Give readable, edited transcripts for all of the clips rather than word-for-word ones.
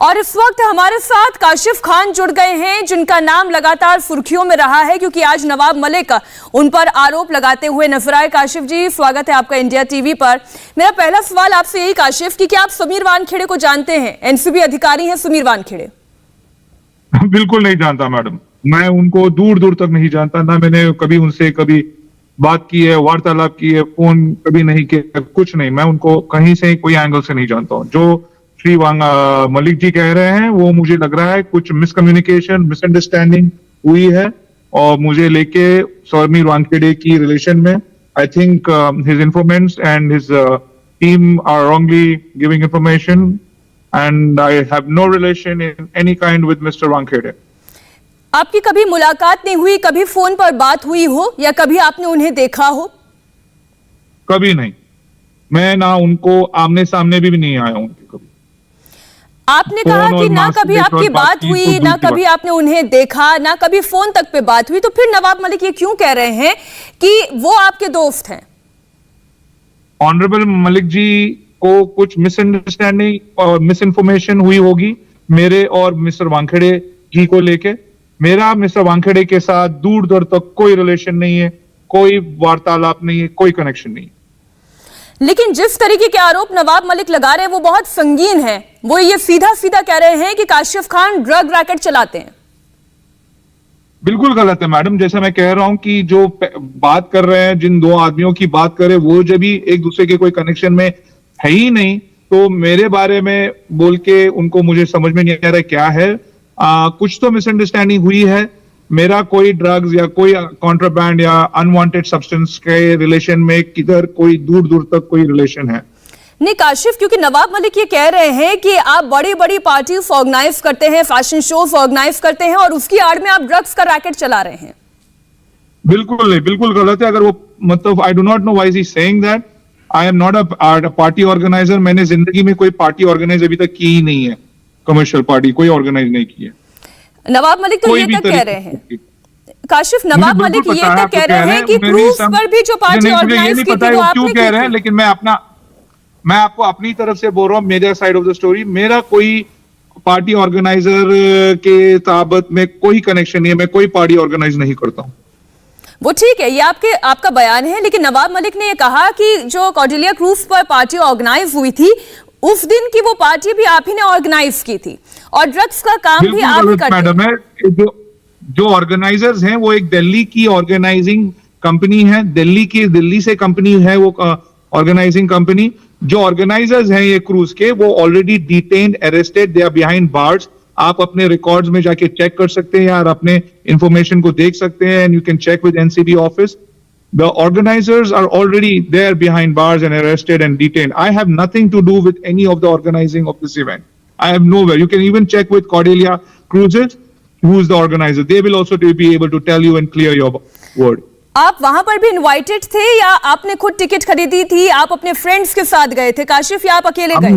और इस वक्त हमारे साथ काशिफ खान जुड़ गए हैं, जिनका नाम लगातार सुर्खियों में रहा है क्योंकि आज नवाब मलिक उन पर आरोप लगाते हुए नजर आए। काशिफ जी, स्वागत है आपका इंडिया टीवी पर। मेरा पहला सवाल आपसे यही काशिफ कि क्या आप समीर वानखेड़े को जानते हैं? एनसीबी अधिकारी हैं समीर वानखेड़े। बिल्कुल नहीं जानता मैडम, मैं उनको दूर दूर तक नहीं जानता, ना मैंने कभी उनसे कभी बात की है, वार्तालाप की है, फोन कभी नहीं किया, कुछ नहीं। मैं उनको कहीं से कोई एंगल से नहीं जानता हूँ। जो श्री मलिक जी कह रहे हैं वो मुझे लग रहा है कुछ मिसकम्युनिकेशन, मिसअंडरस्टैंडिंग हुई है और मुझे लेके समीर वानखेड़े की रिलेशन में I think his informants and his team are wrongly giving information and I have no relation in any kind with mister Wankhede. आपकी कभी मुलाकात नहीं हुई, कभी फोन पर बात हुई हो या कभी आपने उन्हें देखा हो? कभी नहीं, मैं ना उनको आमने सामने भी नहीं आया हूं कभी। आपने कहा कि ना कभी आपकी बात हुई, ना कभी आपने उन्हें देखा, ना कभी फोन तक पे बात हुई, तो फिर नवाब मलिक ये क्यों कह रहे हैं कि वो आपके दोस्त हैं? ऑनरेबल मलिक जी को कुछ मिसअंडरस्टैंडिंग और मिसइंफॉर्मेशन हुई होगी मेरे और मिस्टर वानखेड़े जी को लेके। मेरा मिस्टर वानखेड़े के साथ दूर दूर तक कोई रिलेशन नहीं है, कोई वार्तालाप नहीं है, कोई कनेक्शन नहीं है। लेकिन जिस तरीके के आरोप नवाब मलिक लगा रहे हैं वो बहुत संगीन है। वो ये सीधा सीधा कह रहे हैं कि काशिफ खान ड्रग रैकेट चलाते हैं। बिल्कुल गलत है मैडम। जैसे मैं कह रहा हूं कि जो बात कर रहे हैं, जिन दो आदमियों की बात कर रहे हैं, वो जब भी एक दूसरे के कोई कनेक्शन में है ही नहीं, तो मेरे बारे में बोल के उनको मुझे समझ में नहीं आ रहा क्या है। कुछ तो मिसअंडरस्टैंडिंग हुई है। मेरा कोई ड्रग्स या कोई कॉन्ट्राबैंड या अनवांटेड सब्सटेंस के रिलेशन में किधर कोई दूर दूर तक कोई रिलेशन है नहीं काशिफ, क्योंकि नवाब मलिक ये कह रहे हैं कि आप बड़ी बड़ी पार्टीज ऑर्गेनाइज करते हैं, फैशन शोज ऑर्गेनाइज करते हैं और उसकी आड़ में आप ड्रग्स का रैकेट चला रहे हैं। बिल्कुल नहीं, बिल्कुल गलत है। अगर वो मतलब I do not know why is he saying that. I am not a party organiser. मैंने जिंदगी में कोई पार्टी ऑर्गेनाइज अभी तक की ही नहीं है। कमर्शियल पार्टी कोई ऑर्गेनाइज नहीं की है। नवाब मलिक तो ये तक कह रहे हैं काशिफ, नवाब मलिक ये तक कह रहे हैं कि क्रूज पर भी जो पार्टी ऑर्गेनाइज की थी वो आपने क्यों कह रहे हैं, लेकिन मैं आपको अपनी तरफ से बोल रहा हूँ, मेरा साइड ऑफ द स्टोरी। मेरा कोई पार्टी ऑर्गेनाइजर के ताबत में कोई कनेक्शन नहीं है। मैं कोई पार्टी ऑर्गेनाइज नहीं करता हूँ। वो ठीक है, ये आपका बयान है, लेकिन नवाब मलिक ने ये कहा कि जो कॉर्डेलिया क्रूज पर पार्टी ऑर्गेनाइज हुई थी उस दिन की वो पार्टी भी आप ही ने ऑर्गेनाइज की थी और ड्रग्स का काम भी आप ही करते हैं। मैडम, जो ऑर्गेनाइजर्स हैं वो एक दिल्ली की ऑर्गेनाइजिंग कंपनी है। दिल्ली से कंपनी है वो ऑर्गेनाइजिंग कंपनी। जो ऑर्गेनाइजर्स हैं ये क्रूज के, वो already detained, arrested, they are behind bars. आप अपने रिकॉर्ड्स में जाके चेक कर सकते हैं यार, अपने इंफॉर्मेशन को देख सकते हैं and you can check with NCB office. The organizers are already there behind bars and arrested and detained. I have nothing to do with any of the organizing of this event. I have nowhere. You can even check with Cordelia Cruises, who is the organizer. They will also be able to tell you and clear your word. आप वहां पर भी invited थे या आपने खुद ticket खरीदी थी? आप अपने फ्रेंड्स के साथ गए थे काशिफ या आप अकेले गए?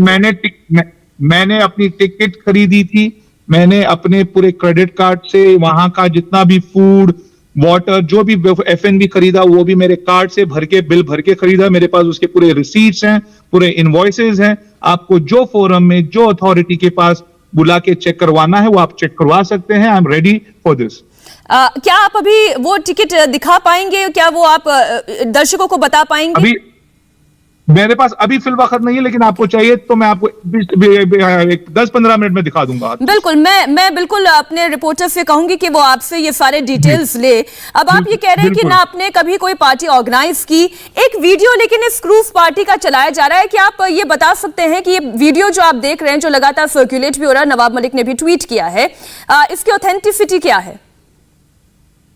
मैंने अपनी टिकट खरीदी थी। मैंने अपने पूरे क्रेडिट कार्ड से वहां का जितना भी फूड, वाटर, जो भी F&B खरीदा वो भी मेरे कार्ड से भर के, बिल भर के खरीदा। मेरे पास उसके पूरे रिसीट्स हैं, पूरे इनवॉइसेस हैं। आपको जो फोरम में, जो अथॉरिटी के पास बुला के चेक करवाना है वो आप चेक करवा सकते हैं। I am ready for this. क्या आप अभी वो टिकट दिखा पाएंगे? क्या वो आप दर्शकों को बता पाएंगे? अभी मेरे पास अभी फिल वक्त नहीं है, लेकिन आपको चाहिए तो मैं आपको 10-15 मिनट में दिखा दूंगा। बिल्कुल, मैं बिल्कुल अपने रिपोर्टर से कहूंगी कि वो आपसे ये सारे डिटेल्स ले। अब आप ये कह रहे हैं कि ना आपने कभी कोई पार्टी ऑर्गेनाइज की। एक वीडियो लेकिन इस क्रूज पार्टी का चलाया जा रहा है, कि आप ये बता सकते हैं कि ये वीडियो जो आप देख रहे हैं, जो लगातार सर्कुलेट भी हो रहा है, नवाब मलिक ने भी ट्वीट किया है, इसकी ऑथेंटिसिटी क्या है?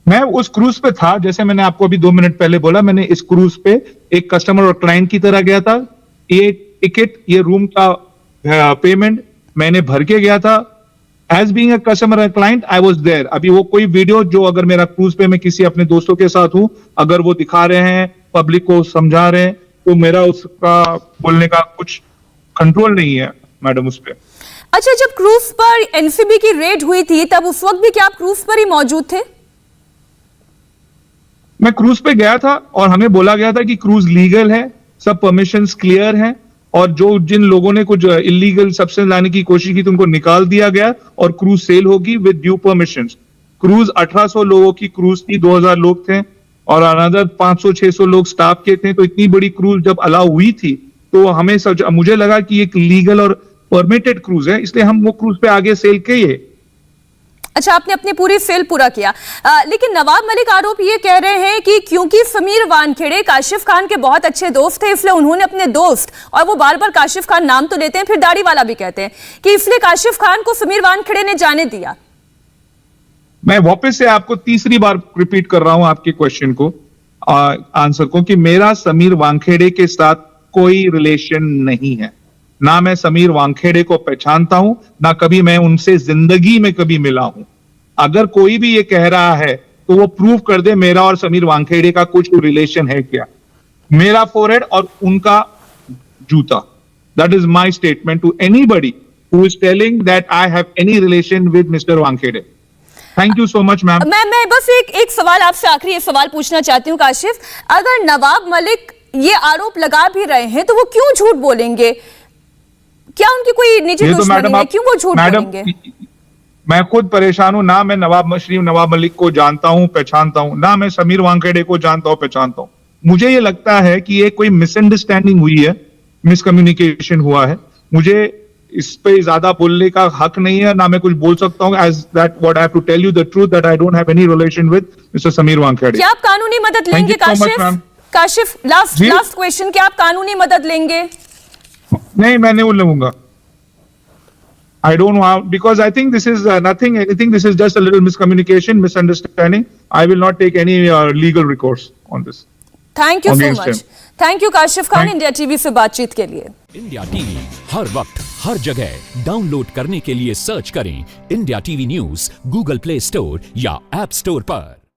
मैं उस क्रूज पे था, जैसे मैंने आपको अभी 2 मिनट पहले बोला। मैंने इस क्रूज पे एक कस्टमर और क्लाइंट की तरह गया था। ये टिकट, ये रूम का पेमेंट मैंने भर के गया था। एज बीइंग अ कस्टमर और क्लाइंट आई वाज देयर। अभी वो कोई वीडियो जो अगर मेरा क्रूज पे मैं किसी अपने दोस्तों के साथ हूं, अगर वो दिखा रहे हैं, पब्लिक को समझा रहे हैं, तो मेरा उसका बोलने का कुछ कंट्रोल नहीं है मैडम उस पर। अच्छा, जब क्रूज पर एनसीबी की रेड हुई थी तब उस वक्त भी क्या आप क्रूज पर ही मौजूद थे? मैं क्रूज पे गया था और हमें बोला गया था कि क्रूज लीगल है, सब परमिशंस क्लियर हैं और जो जिन लोगों ने कुछ इलीगल सब्सटेंस लाने की कोशिश की तो उनको निकाल दिया गया और क्रूज सेल होगी विद ड्यू परमिशंस। क्रूज 1800 लोगों की क्रूज थी, 2000 लोग थे और अनदर 500-600 लोग स्टाफ के थे। तो इतनी बड़ी क्रूज जब अलाउ हुई थी तो हमें मुझे लगा कि एक लीगल और परमिटेड क्रूज है, इसलिए हम वो क्रूज पे आगे सेल किए। अच्छा, आपने अपनी पूरी सेल पूरा किया। लेकिन नवाब मलिक आरोप ये कह रहे हैं कि क्योंकि समीर वानखेड़े काशिफ खान के बहुत अच्छे दोस्त थे, इसलिए उन्होंने अपने दोस्त, और वो बार बार काशिफ खान नाम तो लेते हैं, फिर दाढ़ी वाला भी कहते हैं, कि इसलिए काशिफ खान को समीर वानखेड़े ने जाने दिया। मैं वापस से आपको तीसरी बार रिपीट कर रहा हूं आपके क्वेश्चन को, आंसर को, कि मेरा समीर वानखेड़े के साथ कोई रिलेशन नहीं है। ना मैं समीर वानखेड़े को पहचानता हूं, ना कभी मैं उनसे जिंदगी में कभी मिला हूं। अगर कोई भी ये कह रहा है तो वो प्रूव कर दे मेरा और समीर वानखेड़े का कुछ रिलेशन है क्या। मेरा फोरहेड और उनका जूता, that is my statement to anybody who is telling that I have any relation with mister Wankhede. Thank you so much ma'am. मैं बस एक सवाल आपसे, आखिरी एक सवाल पूछना चाहती हूँ काशिफ, अगर नवाब मलिक ये आरोप लगा भी रहे हैं तो वो क्यों झूठ बोलेंगे? क्या उनकी कोई निजी दुश्मनी है? क्यों वो झूठ बोलेंगे? मैं खुद परेशान हूं, ना मैं नवाब मलिक को जानता हूं, पहचानता हूं, ना मैं समीर वानखेड़े को जानता हूं, पहचानता हूं। मुझे ये लगता है कि ये कोई मिसअंडरस्टैंडिंग हुई है, मिसकम्युनिकेशन हुआ है। मुझे इस पे ज्यादा बोलने का हक नहीं है, ना मैं कुछ बोल सकता हूं। As that what I have to tell you the truth that I don't have any relation with mister Sameer Wankhede. क्या आप कानूनी मदद लेंगे काशिफ? काशिफ, लास्ट क्वेश्चन, क्या आप कानूनी मदद लेंगे? नहीं, मैं नहीं लूंगा। I don't want, because I think this is nothing. I think this is just a little miscommunication, misunderstanding. I will not take any legal recourse on this. Thank you so much. Thank you Kashif Khan, India TV से बातचीत के लिए। India TV हर वक्त हर जगह download करने के लिए search करें India TV news Google play store या ऐप स्टोर पर।